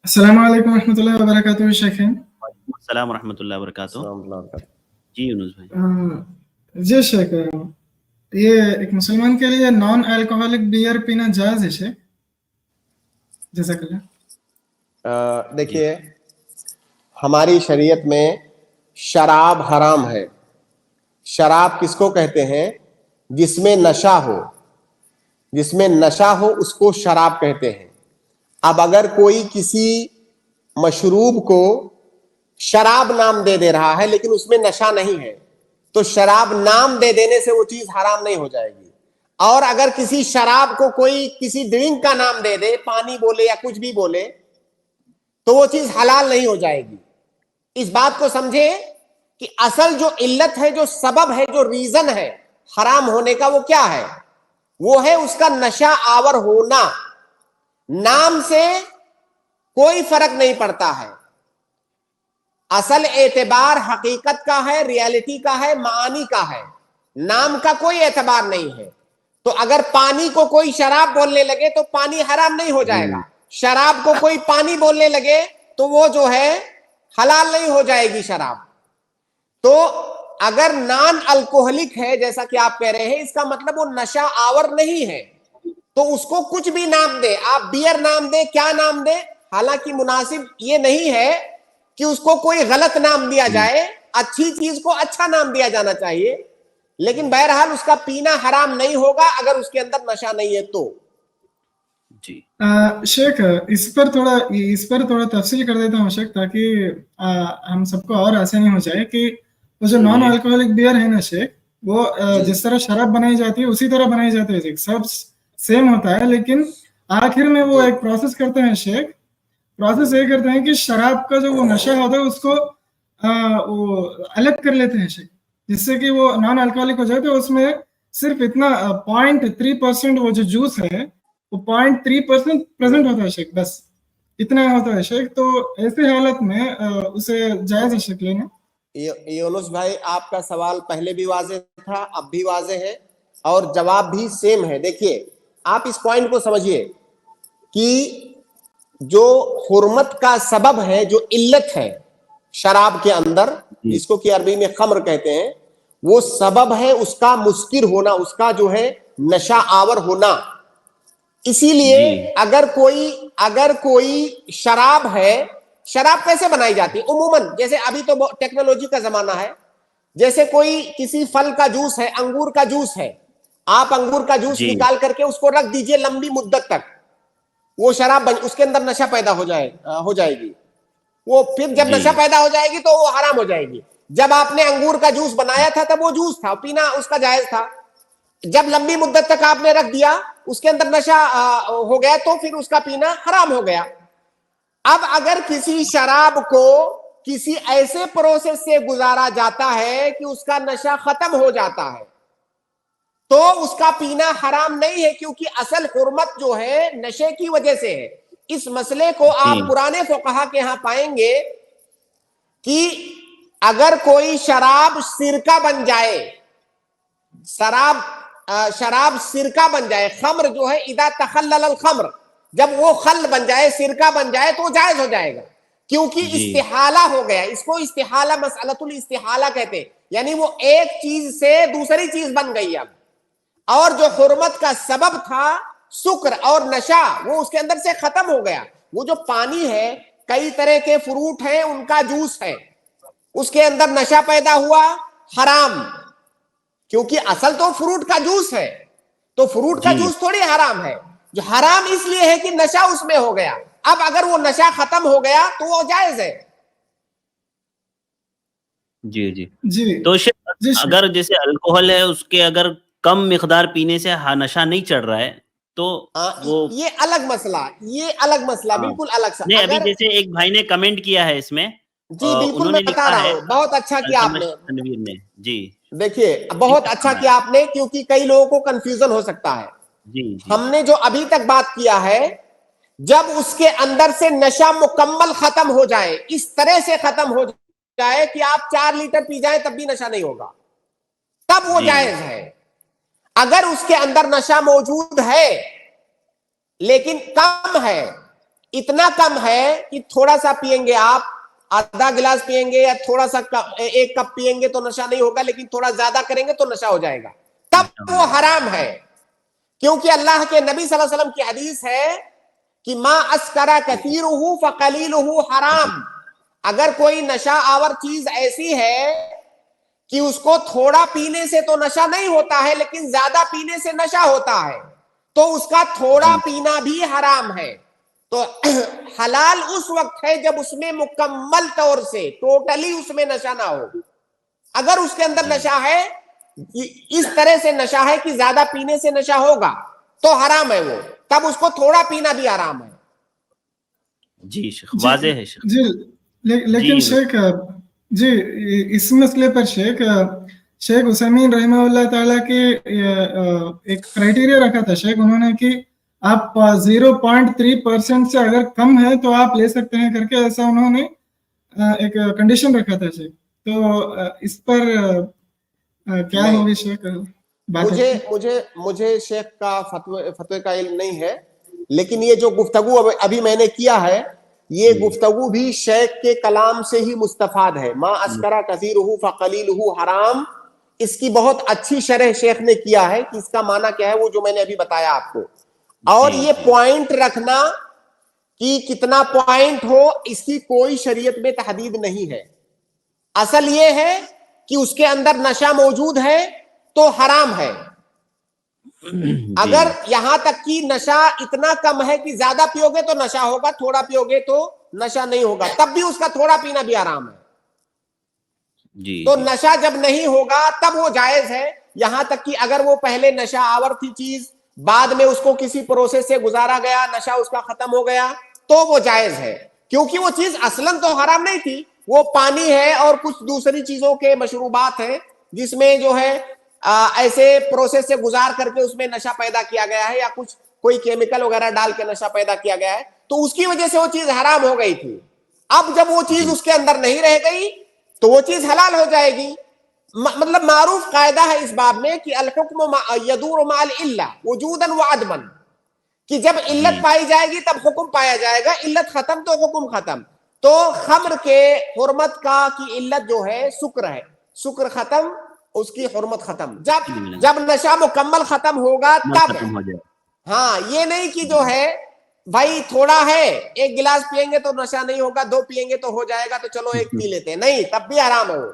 السلام علیکم ورحمۃ اللہ وبرکاتہ شیخین. وعلیکم السلام ورحمۃ اللہ وبرکاتہ. جی یونس بھائی. جی شیخ, یہ ایک مسلمان کے لیے نان الکوہلک بیئر پینا جائز ہے شیخ؟ جزاک اللہ. دیکھیے, ہماری شریعت میں شراب حرام ہے. شراب کس کو کہتے ہیں؟ جس میں نشہ ہو, جس میں نشہ ہو اس کو شراب کہتے ہیں. اب اگر کوئی کسی مشروب کو شراب نام دے رہا ہے لیکن اس میں نشہ نہیں ہے, تو شراب نام دینے سے وہ چیز حرام نہیں ہو جائے گی. اور اگر کسی شراب کو کوئی کسی ڈرنک کا نام دے, پانی بولے یا کچھ بھی بولے, تو وہ چیز حلال نہیں ہو جائے گی. اس بات کو سمجھے کہ اصل جو علت ہے, جو سبب ہے, جو ریزن ہے حرام ہونے کا, وہ کیا ہے؟ وہ ہے اس کا نشہ آور ہونا. نام سے کوئی فرق نہیں پڑتا ہے. اصل اعتبار حقیقت کا ہے, ریالٹی کا ہے, معانی کا ہے. نام کا کوئی اعتبار نہیں ہے. تو اگر پانی کو کوئی شراب بولنے لگے تو پانی حرام نہیں ہو جائے گا. شراب کو کوئی پانی بولنے لگے تو وہ جو ہے حلال نہیں ہو جائے گی شراب. تو اگر نان الکوہلک ہے جیسا کہ آپ کہہ رہے ہیں, اس کا مطلب وہ نشہ آور نہیں ہے. تو اس کو کچھ بھی نام دے, آپ بیئر نام دے, کیا نام دے, حالانکہ مناسب یہ نہیں ہے کہ اس کو کوئی غلط نام دیا جائے. اچھی چیز کو اچھا نام دیا جانا چاہیے, لیکن بہرحال اس کا پینا حرام نہیں ہوگا اگر اس کے اندر نشہ نہیں ہے تو. جی شیخ, اس پر تھوڑا تفصیل کر دیتا ہوں شیخ, تاکہ ہم سب کو اور آسانی ہو جائے کہ وہ جو نان الکوہلک بیئر ہے نا شیخ, وہ جس طرح شراب بنائی جاتی ہے اسی طرح بنائی جاتی ہے شیخ. سب سیم ہوتا ہے, لیکن آخر میں وہ ایک پروسیس کرتے ہیں شیخ. پروسیس یہ کرتے ہیں کہ شراب کا جو وہ نشہ ہوتا ہے اس کو وہ الگ کر لیتے ہیں شیخ, جس سے کہ وہ نان الکوہلک ہو جائے. تو اس میں صرف اتنا 0.3% وہ جو جوس ہے وہ 0.3% پریزنٹ ہوتا ہے شیخ, بس اتنا ہوتا ہے شیخ. تو ایسے حالت میں اسے جائز ہے شیخ لینا. یونس بھائی, آپ کا سوال پہلے بھی واضح تھا, اب بھی واضح ہے, اور جواب بھی سیم ہے. دیکھیے, آپ اس پوائنٹ کو سمجھیے کہ جو حرمت کا سبب ہے, جو علت ہے شراب کے اندر, جس کو کہ عربی میں خمر کہتے ہیں, وہ سبب ہے اس کا مسکر ہونا, اس کا جو ہے نشہ آور ہونا. اسی لیے اگر کوئی شراب ہے, شراب کیسے بنائی جاتی ہے عموماً؟ جیسے ابھی تو ٹیکنالوجی کا زمانہ ہے, جیسے کوئی کسی پھل کا جوس ہے, انگور کا جوس ہے, آپ انگور کا جوس نکال کر کے اس کو رکھ دیجئے لمبی مدت تک, وہ شراب اس کے اندر نشہ پیدا ہو جائے گی. وہ پھر جب نشہ پیدا ہو جائے گی تو وہ حرام ہو جائے گی. جب آپ نے انگور کا جوس بنایا تھا تب وہ جوس تھا, پینا اس کا جائز تھا. جب لمبی مدت تک آپ نے رکھ دیا, اس کے اندر نشہ ہو گیا, تو پھر اس کا پینا حرام ہو گیا. اب اگر کسی شراب کو کسی ایسے پروسیس سے گزارا جاتا ہے کہ اس کا نشہ ختم ہو جاتا ہے, تو اس کا پینا حرام نہیں ہے, کیونکہ اصل حرمت جو ہے نشے کی وجہ سے ہے. اس مسئلے کو آپ پرانے فقہا کے ہاں پائیں گے کہ اگر کوئی شراب سرکہ بن جائے, شراب سرکہ بن جائے, خمر جو ہے اذا تخلل الخمر, جب وہ خل بن جائے, سرکہ بن جائے, تو جائز ہو جائے گا, کیونکہ استحالہ ہو گیا. اس کو استحالہ, مسئلۃ الاستحالہ کہتے ہیں, یعنی وہ ایک چیز سے دوسری چیز بن گئی. اب اور جو حرمت کا سبب تھا سکر اور نشہ, وہ اس کے اندر سے ختم ہو گیا. وہ جو پانی ہے, کئی طرح کے فروٹ ہیں, ان کا جوس ہے, اس کے اندر نشہ پیدا ہوا, حرام, کیونکہ اصل تو فروٹ کا جوس ہے, تو فروٹ کا جوس تھوڑی حرام ہے. جو حرام اس لیے ہے کہ نشہ اس میں ہو گیا. اب اگر وہ نشہ ختم ہو گیا تو وہ جائز ہے. جی تو اگر جیسے الکوہل ہے, اس کے اگر کم مقدار پینے سے نشہ نہیں چڑھ رہا ہے تو وہ یہ الگ مسئلہ, بالکل الگ. نہیں, ابھی جیسے ایک بھائی نے کمنٹ کیا ہے اس میں, جی بالکل میں بتا رہا ہوں, بہت اچھا کیا آپ نے. تنویر نے, جی دیکھیے بہت اچھا کیا آپ نے, کیونکہ کئی لوگوں کو کنفیوژن ہو سکتا ہے. ہم نے جو ابھی تک بات کیا ہے, جب اس کے اندر سے نشہ مکمل ختم ہو جائے, اس طرح سے ختم ہو جائے کہ آپ 4 لیٹر پی جائیں تب بھی نشہ نہیں ہوگا, تب وہ جائز ہے. اگر اس کے اندر نشہ موجود ہے لیکن کم ہے, اتنا کم ہے کہ تھوڑا سا پیئیں گے آپ, آدھا گلاس پیئیں گے یا تھوڑا سا ایک کپ پیئیں گے تو نشہ نہیں ہوگا, لیکن تھوڑا زیادہ کریں گے تو نشہ ہو جائے گا, تب وہ حرام ہے. کیونکہ اللہ کے نبی صلی اللہ علیہ وسلم کی حدیث ہے کہ ما اسکرا کثیرہ فقلیلہ حرام. اگر کوئی نشہ آور چیز ایسی ہے کہ اس کو تھوڑا پینے سے تو نشہ نہیں ہوتا ہے لیکن زیادہ پینے سے نشہ ہوتا ہے, تو اس کا تھوڑا پینا بھی حرام ہے. تو حلال اس وقت ہے جب اس میں مکمل طور سے ٹوٹلی اس میں نشہ نہ ہو. اگر اس کے اندر نشہ ہے, اس طرح سے نشہ ہے کہ زیادہ پینے سے نشہ ہوگا تو حرام ہے وہ, تب اس کو تھوڑا پینا بھی حرام ہے. جی شیخ واضح ہے شیخ. جی لیکن شیخ جی اس مسئلے پر شیخ عثیمین رحمہ اللہ تعالیٰ کے ایک کرائٹیریا رکھا تھا شیخ انہوں نے کہ آپ 0.3% سے اگر کم ہے تو آپ لے سکتے ہیں کر کے, ایسا انہوں نے ایک کنڈیشن رکھا تھا شیخ. تو اس پر کیا ہوگی شیخ؟ مجھے شیخ کا فتوے کا علم نہیں ہے, لیکن یہ جو گفتگو ابھی میں نے کیا ہے یہ گفتگو بھی شیخ کے کلام سے ہی مستفاد ہے. ما اسکرا کثیرہ فقلیلہ حرام, اس کی بہت اچھی شرح شیخ نے کیا ہے کہ اس کا معنی کیا ہے, وہ جو میں نے ابھی بتایا آپ کو. اور یہ پوائنٹ رکھنا کہ کتنا پوائنٹ ہو اس کی کوئی شریعت میں تحدید نہیں ہے. اصل یہ ہے کہ اس کے اندر نشہ موجود ہے تو حرام ہے. اگر یہاں تک کہ نشہ اتنا کم ہے کہ زیادہ پیو گے تو نشہ ہوگا, تھوڑا پیو گے تو نشہ نہیں ہوگا, تب بھی اس کا تھوڑا پینا بھی حرام ہے. تو نشہ جب نہیں ہوگا تب وہ جائز ہے. یہاں تک کہ اگر وہ پہلے نشہ آور تھی چیز, بعد میں اس کو کسی پروسیس سے گزارا گیا, نشہ اس کا ختم ہو گیا, تو وہ جائز ہے. کیونکہ وہ چیز اصلاً تو حرام نہیں تھی, وہ پانی ہے اور کچھ دوسری چیزوں کے مشروبات ہیں جس میں جو ہے ایسے پروسیس سے گزار کر کے اس میں نشہ پیدا کیا گیا ہے, یا کچھ کوئی کیمیکل وغیرہ ڈال کے نشہ پیدا کیا گیا ہے, تو اس کی وجہ سے وہ چیز حرام ہو گئی تھی. اب جب وہ چیز اس کے اندر نہیں رہ گئی تو وہ چیز حلال ہو جائے گی. مطلب معروف قاعدہ ہے اس باب میں کہ الحکم یدور مع العلہ وجودا وعدما, کہ جب علت پائی جائے گی تب حکم پایا جائے گا, علت ختم تو حکم ختم. تو خمر کے حرمت کا کی علت جو ہے سکر ہے, سکر ختم اس کی حرمت ختم. جب نشہ مکمل ختم ہوگا تب. ہاں یہ نہیں کہ جو ہے بھائی تھوڑا ہے, ایک گلاس پیئیں گے تو نشہ نہیں ہوگا, 2 پیئیں گے تو ہو جائے گا, تو چلو 1 پی لیتے ہیں, نہیں, تب بھی حرام ہے وہ.